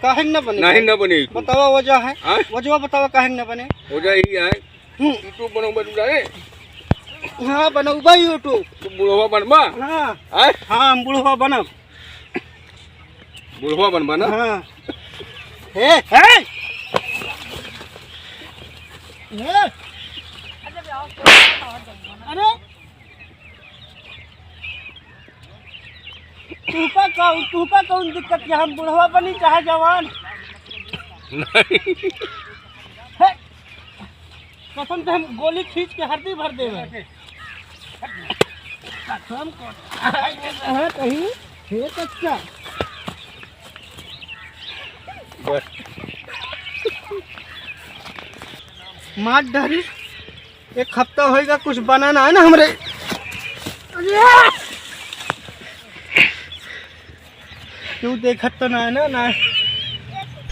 काहे न बने? नहीं न बने। बतावा वजह है, वजह बतावा काहे न बने? वजह यही है यूट्यूब बनवा जाने। हाँ बनौबा यूट्यूब। तो बुढ़वा बनबा? हाँ हाँ हम बुढ़वा बनब। बुढ़वा बनबा ना? हाँ हे हे अरे तूका कौन दिक्कत है? हम बुढ़वा बनी चाहे जवान? नहीं कसम से हम गोली खींच के हड्डी भर देवे। कसम है कहीं हे कच्चा मार डरी। एक हफ्ता होएगा कुछ बनाना है ना हमरे। क्यों देखत तो ना है ना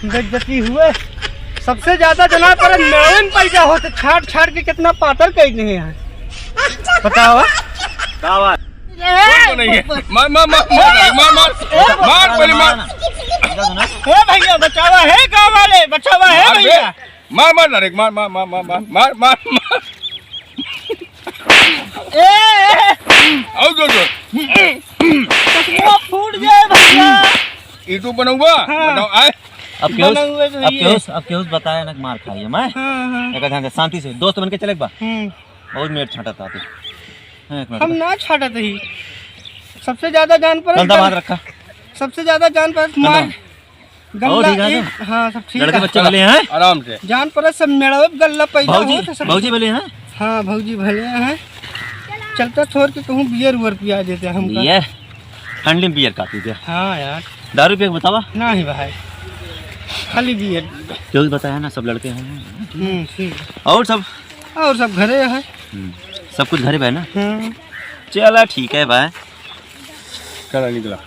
बेइज्जती हुए। सबसे ज्यादा जना पर मेरे में पैसा होते छाट छाट के कितना पातर कह दिए हैं बताओ। नहीं है। मार मार मार मार मार मार मार पहले मार। हे भैया बचावा है गाँव वाले, बचावा है भैया। मार मार डायरेक्ट मार मार मार मार मार मार मार। आओ जो जो वो फूट जाए भैया। यूट्यूब बनऊबा बनाओ आए। अब क्यों बताया ना मार खाइए मैं। एक ध्यान से शांति से दोस्त बन के चले बा। बहुत मिनट छाटा था हम ना छाटा ही। सबसे ज्यादा जान पर रखा, सबसे ज्यादा जान पर मार गल्ला। हाँ सब ठीक लड़के बच्चे भले हैं आराम से जान पर सब मेरा गल्ला पैदा हो तो भौजी भले हैं। हाँ भौजी भले हैं। चलता छोड़ के कहूँ बियर उयर पिया देते हम बियर ठंडी बियर का पीते। हाँ यार दारू पिया बतावा ना ही भाई खाली बियर। क्यों बताया ना सब लड़के हैं ठीक। और सब घरे है सब कुछ घरे भाई ना। हाँ चला ठीक है भाई। चला निकला।